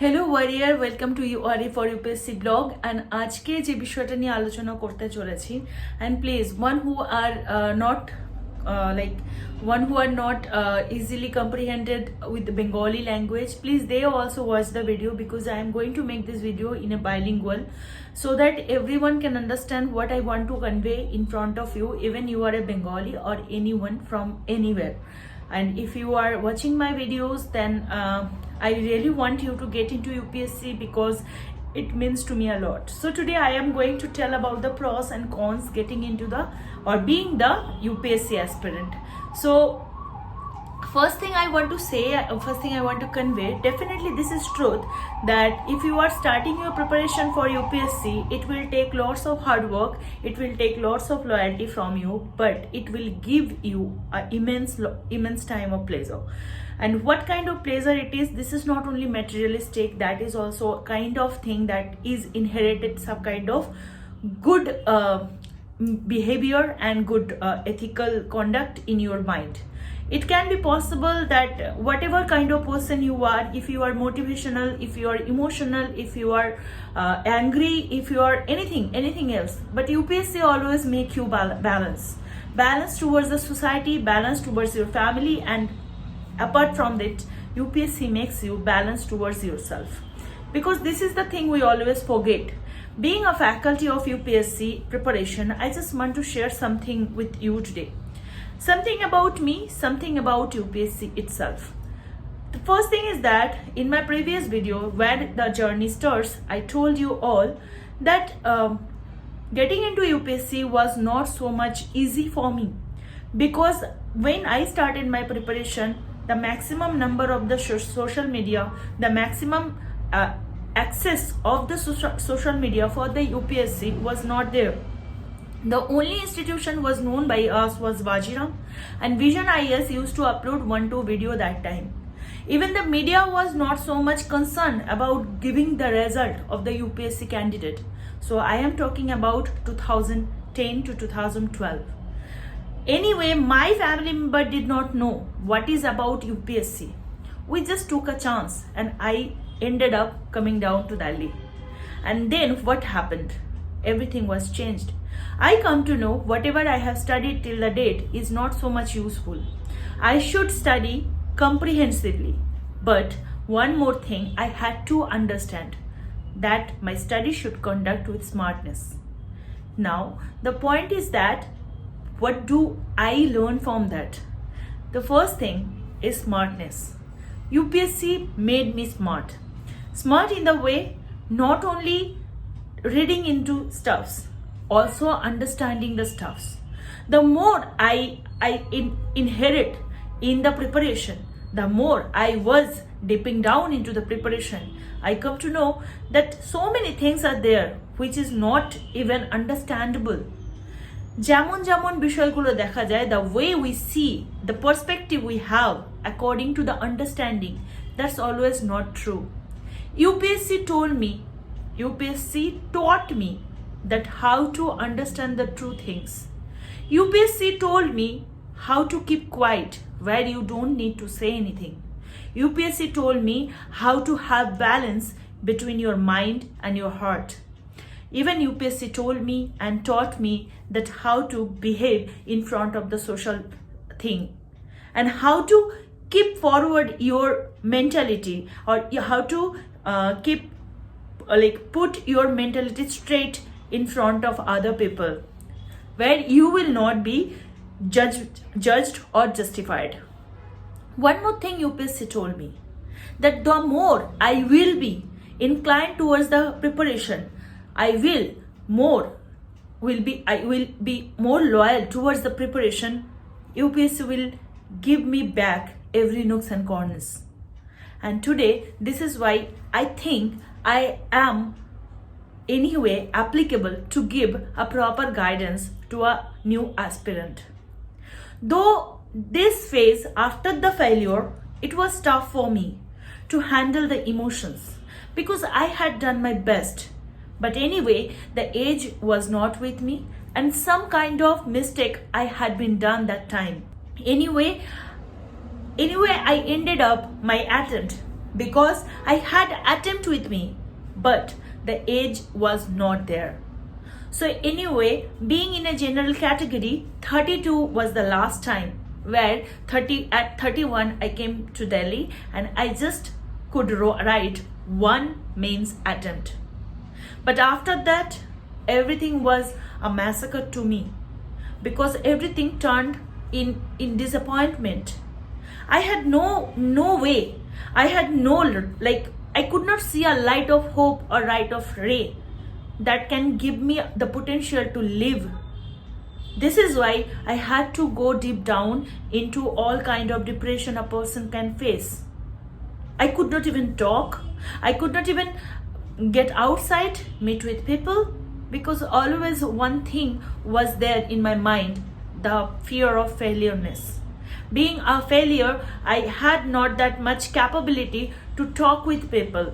Hello warrior, welcome to URE for UPSC blog. And আজকে যে বিষয়টা নিয়ে আলোচনা করতে চলেছি, and please one who are not like one who are not easily comprehended with the Bengali language, please they also watch the video, because I am going to make this video in a bilingual so that everyone can understand what I want to convey in front of you, even you are a Bengali or anyone from anywhere. And if you are watching my videos, then I really want you to get into UPSC because it means to me a lot. So today I am going to tell about the pros and cons getting into the or being the UPSC aspirant. So first thing I want to convey, definitely this is truth, that if you are starting your preparation for UPSC, it will take lots of hard work, it will take lots of loyalty from you, but it will give you an immense time of pleasure. And what kind of pleasure it is, this is not only materialistic, that is also a kind of thing that is inherited, some kind of good behavior and good ethical conduct in your mind. It can be possible that whatever kind of person you are, if you are motivational, if you are emotional, if you are angry, if you are anything else, but UPSC always make you balance towards the society, balance towards your family, and apart from that, UPSC makes you balance towards yourself, because this is the thing we always forget. Being a faculty of UPSC preparation, I just want to share something with you today. Something about me, something about UPSC itself. The first thing is that in my previous video, where the journey starts, I told you all that getting into UPSC was not so much easy for me, because when I started my preparation, the maximum number of the social media, the maximum access of the social media for the UPSC was not there. The only institution was known by us was Vajiram, and Vision IS used to upload 1-2 video that time. Even the media was not so much concerned about giving the result of the UPSC candidate. So I am talking about 2010 to 2012. Anyway, my family member did not know what is about UPSC. We just took a chance and I ended up coming down to Delhi. And then what happened? Everything was changed. I come to know whatever I have studied till the date is not so much useful. I should study comprehensively. But one more thing I had to understand, that my study should conduct with smartness. Now, the point is that what do I learn from that? The first thing is smartness. UPSC made me smart. Smart in the way, not only reading into stuffs, also understanding the stuffs. The more I inherit in the preparation, the more I was dipping down into the preparation, I come to know that so many things are there which is not even understandable. যেমন যেমন বিষয়গুলো দেখা যায়, the way we see, the perspective we have according to the understanding, that's always not true. UPSC taught me that how to understand the true things. UPSC told me how to keep quiet where you don't need to say anything. UPSC told me how to have balance between your mind and your heart. Even UPSC told me and taught me that how to behave in front of the social thing, and how to keep forward your mentality, or how to put your mentality straight in front of other people, where you will not be judged or justified. One more thing UPSC told me, that the more I will be inclined towards the preparation, I will be more loyal towards the preparation. UPSC will give me back every nooks and corners. And today, this is why I think I am anyway applicable to give a proper guidance to a new aspirant. Though this phase after the failure, it was tough for me to handle the emotions, because I had done my best. But anyway, the age was not with me, and some kind of mistake I had been done that time. Anyway, I ended up my attempt because I had attempt with me, but the age was not there. So anyway, being in a general category, 32 was the last time where at 31 I came to Delhi and I just could write one mains attempt. But after that, everything was a massacre to me because everything turned in disappointment. I had no way. I had I could not see a light of hope or light of ray that can give me the potential to live. This is why I had to go deep down into all kind of depression a person can face. I could not even talk. I could not even get outside, meet with people, because always one thing was there in my mind, the fear of failureness. Being a failure, I had not that much capability to talk with people,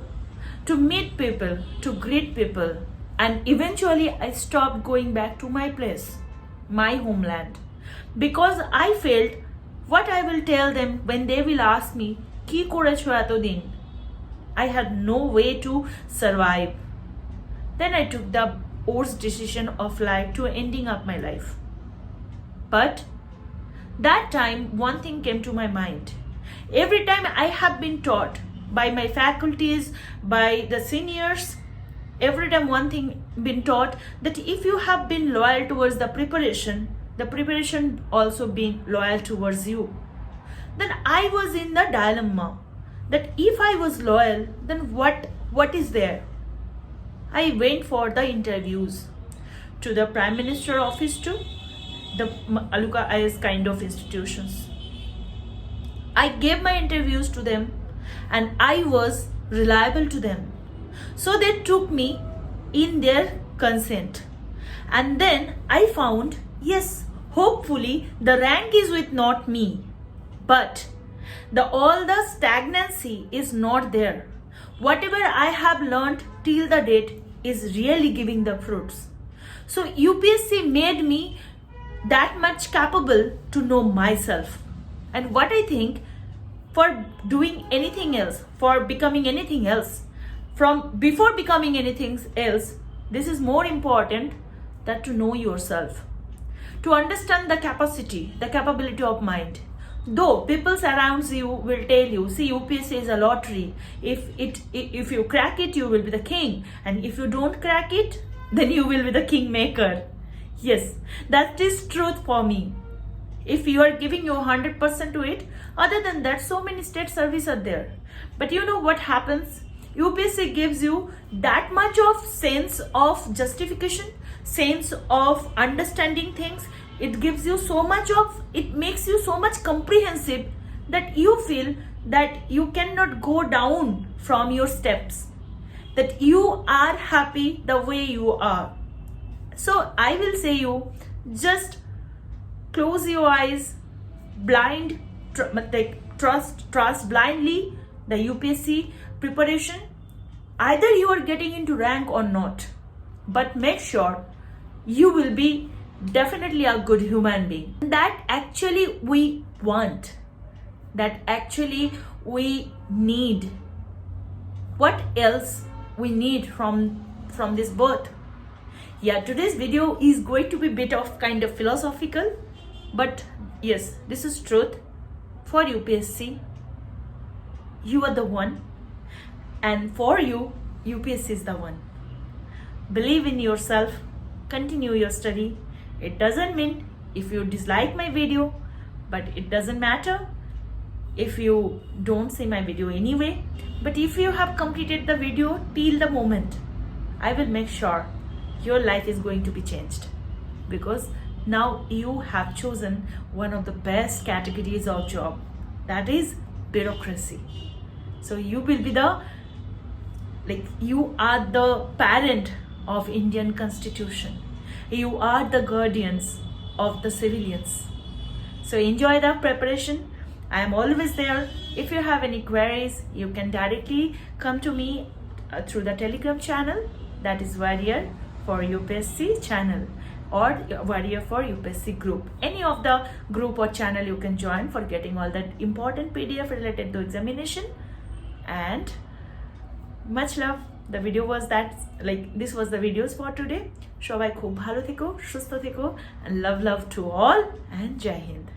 to meet people, to greet people. And eventually I stopped going back to my place, my homeland, because I felt what I will tell them when they will ask me, "Ki korecho eto din?" I had no way to survive. Then I took the worst decision of life to ending up my life. But that time, one thing came to my mind. Every time I have been taught by my faculties, by the seniors, every time one thing been taught that if you have been loyal towards the preparation also being loyal towards you. Then I was in the dilemma that if I was loyal, then what is there? I went for the interviews to the Prime Minister office too, the Aluka IS kind of institutions. I gave my interviews to them and I was reliable to them. So they took me in their consent. And then I found, yes, hopefully the rank is with not me. But all the stagnancy is not there. Whatever I have learned till the date is really giving the fruits. So UPSC made me that much capable to know myself. And what I think, for doing anything else, for becoming anything else, before becoming anything else, this is more important than to know yourself, to understand the capability of mind. Though people around you will tell you, see, UPSC is a lottery. If you crack it, you will be the king, and if you don't crack it, then you will be the kingmaker. Yes, that is truth for me. If you are giving your 100% to it, other than that, so many state services are there. But you know what happens? UPSC gives you that much of sense of justification, sense of understanding things. It gives you so much it makes you so much comprehensive that you feel that you cannot go down from your steps, that you are happy the way you are. So I will say you, just close your eyes, trust blindly the UPSC preparation. Either you are getting into rank or not, but make sure you will be definitely a good human being. That actually we want, that actually we need. What else we need from this birth? Yeah, today's video is going to be a bit of kind of philosophical, but yes, this is truth. For UPSC, you are the one, and for you, UPSC is the one. Believe in yourself, continue your study. It doesn't mean if you dislike my video, but it doesn't matter if you don't see my video anyway. But if you have completed the video till the moment, I will make sure your life is going to be changed, because now you have chosen one of the best categories of job, that is bureaucracy. So you will be you are the parent of Indian Constitution. You are the guardians of the civilians. So enjoy the preparation. I am always there. If you have any queries, you can directly come to me through the Telegram channel, that is Warrior for UPSC channel, or Warrior for UPSC group. Any of the group or channel you can join for getting all that important PDF related to examination. and much love. The video was that, like, this was the videos for today. সবাই খুব ভালো থেকো, সুস্থ থেকো, and love to all, and Jai Hind.